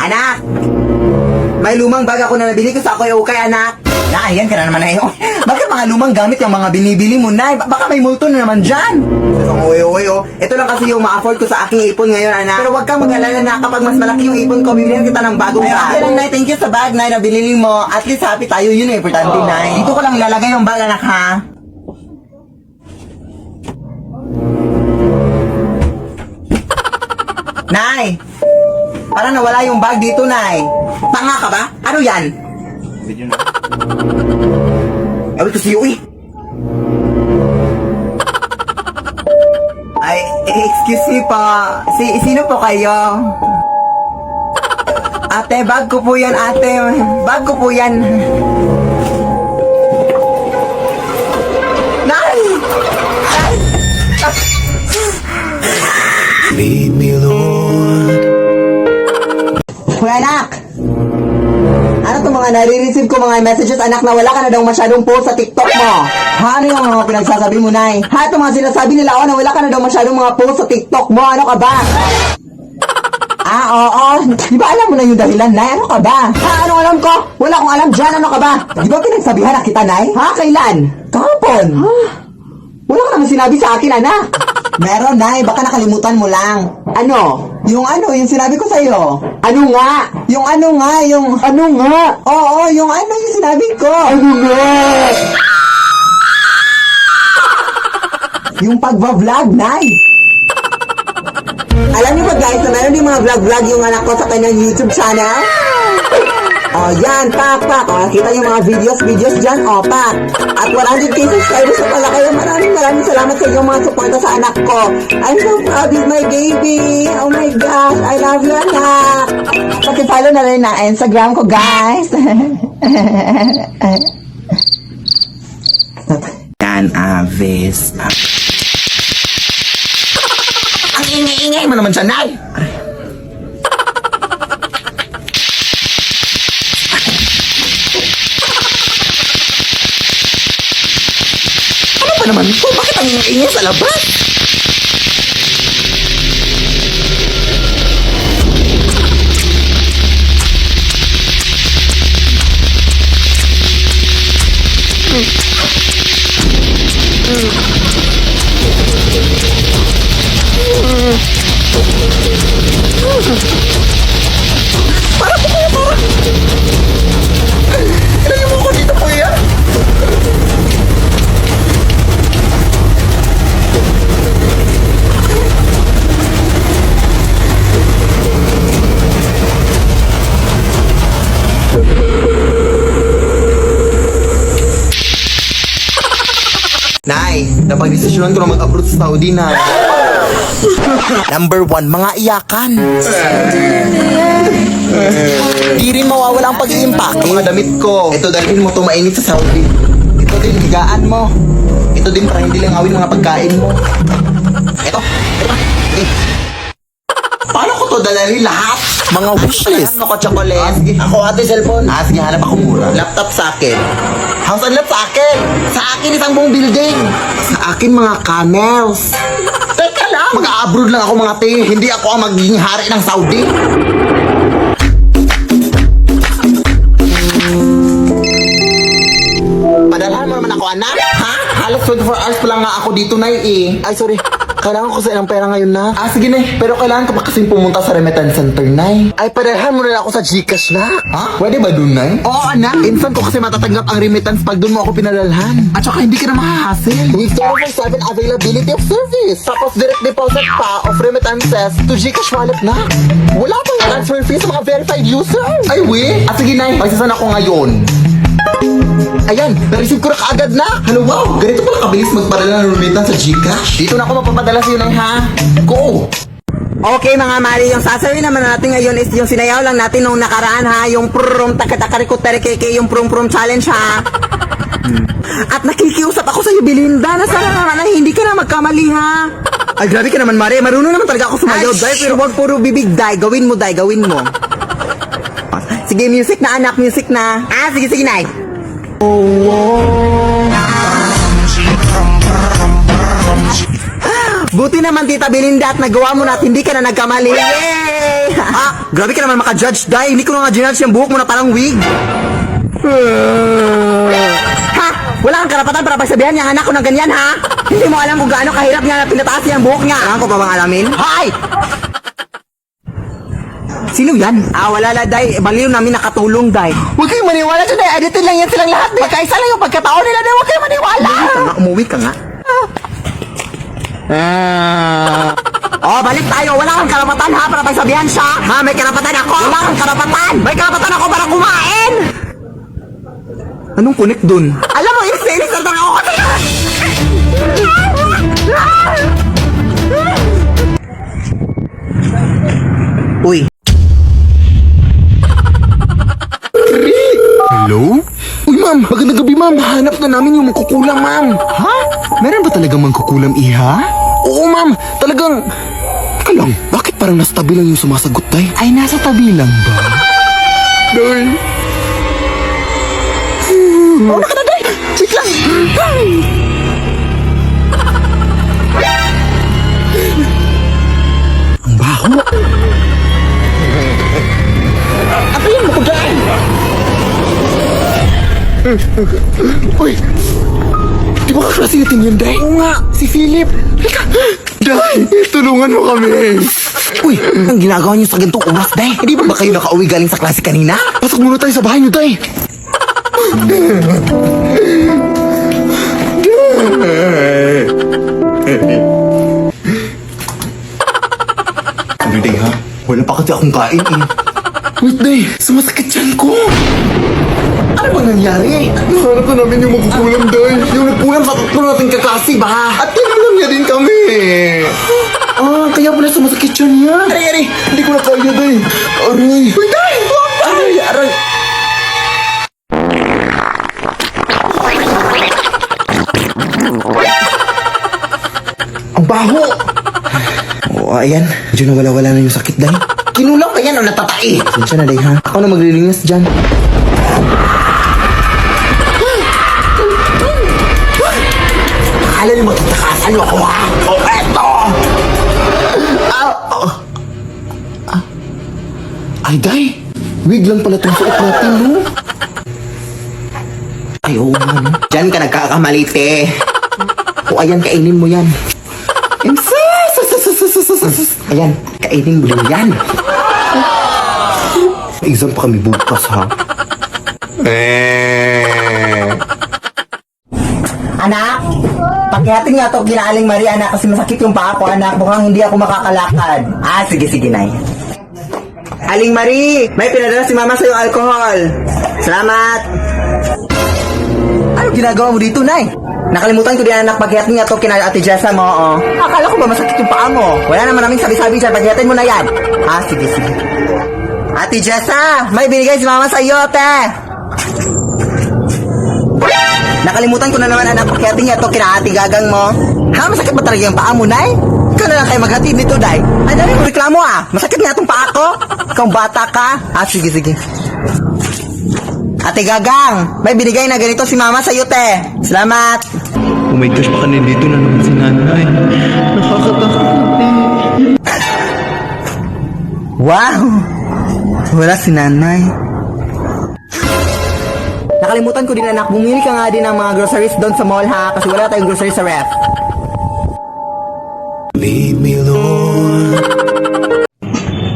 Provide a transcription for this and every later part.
Anak! May lumang bag ako na nabili ko sa ako'y okay, anak. Ayan ka na naman na yun. Bakit mga lumang gamit yung mga binibili mo, Nay? Baka may multo na naman dyan. Uy, ito lang kasi yung ma-afford ko sa aking ipon ngayon, anak. Pero wag kang mag-alala na kapag mas malaki yung ipon ko, bibilihan kita ng bagong bag. Okay lang, Nay. Thank you sa bag, Nay, na binili mo. At least happy tayo. Yun yung importante, Nay. Dito ko lang ilalagay yung bag, anak, ha? Nay! Parang nawala yung bag dito, Nay. Tanga ka ba? Ano yan? Video na. Ay, ito si Yui. Ay, excuse me po. Sino po kayo? Ate, bag ko po yan, ate. Bag ko po yan. Nay! Lead me, Lord. Kuya anak! Ano itong mga nare-receive ko mga messages, anak, na wala ka na daw masyadong post sa TikTok mo? Ha? Ano yung mga pinagsasabi mo, Nay? Ha? Itong mga sinasabi nila, na wala ka na daw masyadong mga post sa TikTok mo. Ano ka ba? Oo. Di ba alam mo na yung dahilan, Nay? Ano ka ba? Ha? Anong alam ko? Wala akong alam dyan. Ano ka ba? Di ba pinagsabihan na kita, Nay? Ha? Kailan? Kahapon. Ha? Wala ka naman sinabi sa akin, anak. Meron, Nay. Baka nakalimutan mo lang. Ano? Yung sinabi ko sa'yo. Ano nga? Yung ano nga? Oo, yung sinabi ko. Ano nga? Yung pagbablog, Nay. Alam niyo ba, guys, na meron din mga vlog yung anak ko sa kanyang YouTube channel? Oh, yan, pak. Oh, kita yung mga videos dyan, pak. At 100k subscribers na pala kayo. Maraming salamat sa inyong mga suporta sa anak ko. I'm so proud with my baby. Oh my gosh, I love you, anak. Paki-follow na rin na Instagram ko, guys. Dan Aves. Ang ingay-ingay mo naman dyan, Nay. Ano ba naman ito? Bakit ang ingay sa labas? Ilagay mo ko dito, kuya. Nay, napag-desisyonan ko na mag-abroad sa Saudi, Nay. Number 1, mga iyakan. Di rin mawawala ang pag-iimpake. Mga damit ko. Ito dalhin mo to mainit sa Saudi. Ito din higaan mo. Ito din para hindi lang awin mga pagkain mo. Ito. Paano ko to dalhin lahat? Mga wishlist. Ano ko, chocolate? Sige. Ako ate, cellphone. Sige, hanap ako mura. Laptop sa akin. House and lot sa akin. Sa akin isang buong building. Sa akin mga camels. Teka lang. Mag-a-abroad lang ako mga te. Hindi ako ang magiging hari ng Saudi. Padalhan mo naman ako, anak. Ha? Halos 24 hours pa lang nga ako dito, Nay, eh. Ay, sorry. Kailangan ko sa ilang pera ngayon, na. Sige, Nay. Pero kailangan ka pa kasing pumunta sa remittance center, Nay. Ay, padalhan mo na ako sa Gcash, na. Ha? Pwede ba dun, Nay? Oo, anak. Instant ko kasi matatanggap ang remittance pag dun mo ako pinadalhan. At saka hindi ka na mahahassle. With 24/7 availability of service. Tapos direct deposit pa of remittances to Gcash wallet, na. Wala pang transfer fee sa mga verified user. Ay, we? Sige, Nay. Pagsasan ako ngayon. Ayan, na-receive ko na kaagad na. Hello, wow. Ganito pala kabilis magpadala ng remittance sa Gcash. Dito na ako mapapadala sa iyo, Nay, ha? Go! Okay mga mali, yung sasabihin naman natin ngayon is yung sinayaw lang natin nung nakaraan, ha? Yung prum takatakaricotarikeke, yung prum challenge, ha? At nakikiusap ako sa iyo, Belinda, na sana na hindi ka na magkamali, ha? Ay, grabe ka naman, Mari. Marunong naman talaga ako sumayaw, Day. Pero wag puro bibig, Day. Gawin mo, Day. Gawin mo. Sige, music na, anak. Music na. Sige, Nay. Buti naman Tita Belinda at nagawa mo na at hindi ka na nagkamali. Yay! Grabe ka naman maka-judge, Day. Hindi ko na nga ginudge yung buhok mo na parang wig. Ha? Wala kang karapatan para pagsabihan niya anak ko ng ganyan, ha? Hindi mo alam kung gaano kahirap niya na pinataas niya ang buhok niya. Kailangan ko pa bang alamin? Hay! Sino yan? Wala la, Day. Baliw namin nakatulong, Day. Huwag kayong maniwala dyan, Day. Edited lang yan silang lahat, Day. Magkaisa lang yung pagkataon nila, Day. Huwag kayong maniwala. Umuwi ka nga. Balik tayo. Wala kang karapatan, ha, para pagsabihan siya. Ha, may karapatan ako. Wala kang karapatan. May karapatan ako para kumain. Anong connect dun? Alam mo, inis na ako kasi. Uy. Hello? Uy, ma'am. Magandang gabi, ma'am. Hanap na namin yung mangkukulam, ma'am. Ha? Meron ba talagang mangkukulam, iha? Oo, ma'am. Talagang... Teka lang, bakit parang nasa tabi lang yung sumasagot, Day? Ay, nasa tabi lang ba? Day. Una ka na, Day. Wait lang. Ang baho. Apayin mo ko, Day. Uy! Di ba kaklase natin yun, Day? Oo nga, si Philip. Halika! Day, tulungan mo kami. Uy, ang ginagawa niyo sa gantong oras, Day? Hindi ba kayo nakauwi galing sa klase kanina? Pasok muna tayo sa bahay niyo, Day. Ano, Day, ha? Wala pa kasi akong kain, eh. Wait, Day, sumasakit dyan ko. Ano bang nangyari? Nahanap na namin yung magkukulam, Day. Yung nagpulang sa tatlo nating kaklase ba? At tinanong niya din kami. Kaya pala sumasakit siya niya. Aray! Hindi ko na kaya, Day. Aray. Uy, Day! Aray! Ang baho! Oo, ayan. Medyo nawala-wala na yung sakit, Day. Kinulang pa yan o natatai? Sinsya na, Day, ha? Ako na maglilinis dyan. Akala niyo magtatakasan niyo ako, ha? Eto! Ay, Day. Wig lang pala itong suot natin, no? Ay, oo nga, no? Diyan ka nagkakamali, te. O, ayan, kainin mo yan. Ayan, kainin mo din yan. May exam pa kami bukas, ha? Anak, pakihatin nga to ginaaling Maria, anak, kasi masakit yung paa ko, anak. Mukhang hindi ako makakalakad. Sige, Nay. Aling Marie, may pinadala si Mama sa'yo alcohol. Salamat. Ano ginagawa mo dito, Nay? Nakalimutan ko din, anak, paghihatin nga to kina Ate Jessa mo, oo. Akala ko ba masakit yung paa mo? Wala naman naming sabi-sabi dyan, paghihatin mo na yan. Sige. Ate Jessa, may binigay si Mama sa'yo, te. Nakalimutan ko na naman, anak, paghihatin nga to kina Ate Gagang mo. Masakit ba talaga yung paa mo, Nay? Ikaw na lang kayo maghatid nito, Day. Ay, dali mo reklamo, Masakit nga itong paa ko. Ikaw bata ka. Sige. Ate Gagang, may binigay na ganito si Mama sa'yo, te. Salamat. Oh my gosh, baka nandito na naman si nanay. Nakakatakot, Wow! Wala si nanay. Nakalimutan ko din, anak. Bumili ka nga din ng mga groceries doon sa mall, ha? Kasi wala tayong groceries sa ref. Lead me, Lord.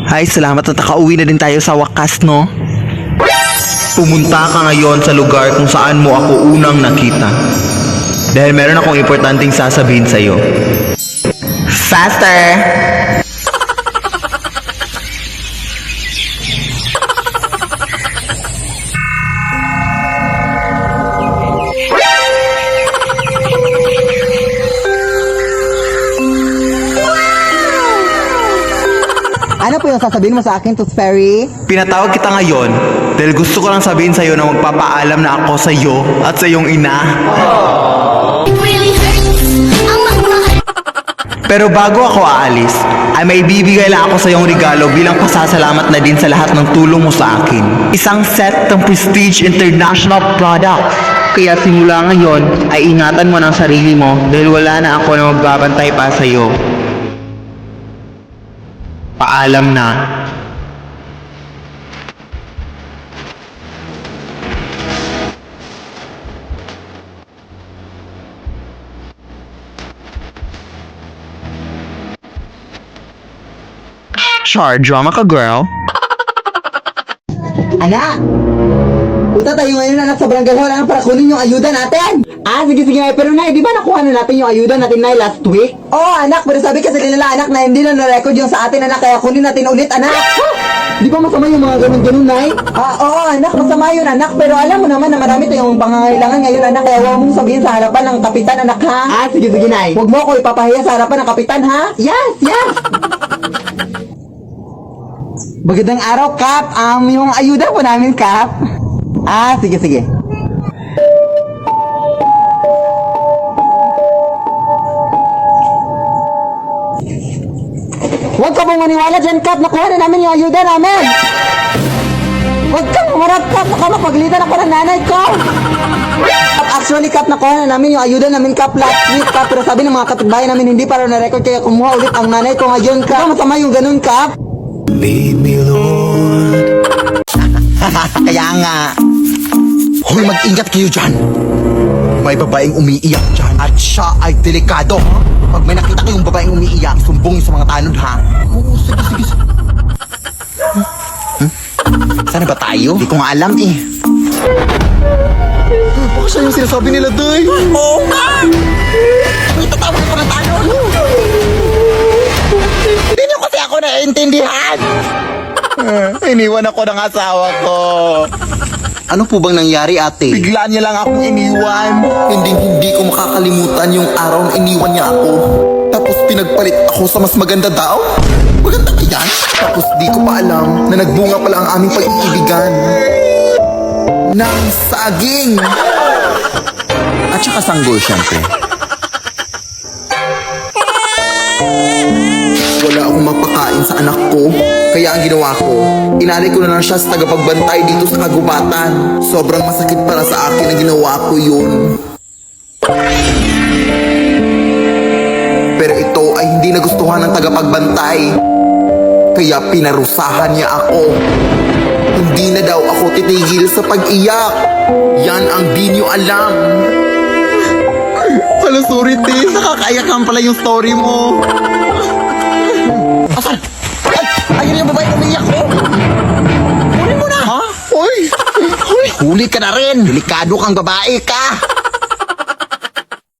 Ay, salamat at nakauwi na din tayo sa wakas, no? Pumunta ka ngayon sa lugar kung saan mo ako unang nakita. Dahil meron akong importanteng sasabihin sa'yo. Faster! Ano po yung sasabihin mo sa akin, Tooth Fairy? Pinatawag kita ngayon dahil gusto ko lang sabihin sa'yo na magpapaalam na ako sa'yo at sa iyong ina. It really hurts. Ang magmahal. Pero bago ako aalis, ay may bibigay lang ako sa iyong regalo bilang pasasalamat na din sa lahat ng tulong mo sa akin. Isang set ng Prestige International products. Kaya simula ngayon ay ingatan mo ng sarili mo dahil wala na ako na magbabantay pa sa iyo. Paalam na. Char, drama ka, girl. Anak! Punta tayo ngayon anak sa barangay hall anak para kunin yung ayuda natin! Sige Nay, pero Nay, di ba nakuha na natin yung ayuda natin Nay last week? Oo anak, pero sabi kasi nila anak na hindi na na-record yung sa atin anak, kaya kunin natin ulit anak! Di ba masama yung mga ganun-ganun Nay? Oo anak, masama yun anak, pero alam mo naman na marami tayong pangangailangan ngayon anak, kaya huwag mong sabihin sa harapan ng kapitan anak ha? Sige Nay. Huwag mo ako ipapahiya sa harapan ng kapitan ha? Yes! Magandang araw, Kap. Yung ayuda po namin, Kap. Sige. Huwag ka mong maniwala dyan, Kap. Nakuha na namin yung ayuda namin. Huwag kang umarap, Kap. Nakapaglitan ako ng nanay ko. Kap, actually, Kap, nakuha na namin yung ayuda namin, Kap, last week, Kap. Pero sabi ng mga kapitbahay namin, hindi para na-record, kaya kumuha ulit ang nanay ko ngayon, Kap. Masama yung ganun, Kap. Kaya nga. Hoy, mag-ingat kayo dyan. May babaeng umiiyak dyan at siya ay delikado. Pag may nakita kayong babaeng umiiyak, sumbong sa mga tanod ha. Oo, sige. Sana ba tayo? Hindi ko nga alam eh. Baka siya yung sinasabi nila, Day. Oo nga! Itatawag ko na tayo. Hindi niyo kasi ako naiintindihan. Iniwan ako ng asawa ko. Ano po bang nangyari, ate? Bigla niya lang akong iniwan. Hindi ko makakalimutan yung araw na iniwan niya ako. Tapos pinagpalit ako sa mas maganda daw. Maganda ba yan? Tapos di ko pa alam na nagbunga pala ang aming pag-iibigan. Ng saging. At saka sanggol, syempre. Wala akong mapakain sa anak ko. Kaya ang ginawa ko, inalay ko na lang siya sa tagapagbantay dito sa kagubatan. Sobrang masakit para sa akin ang ginawa ko yun. Pero ito ay hindi nagustuhan ng tagapagbantay. Kaya pinarusahan niya ako. Hindi na daw ako titigil sa pag-iyak. Yan ang di niyo alam. Hala, sorry, te. Nakakaiyakan pala yung story mo. Asan? Ayun yung babae umiiyak ko. Huli mo na. Ha? Hoy! Huli ka na rin. Delikado kang babae ka.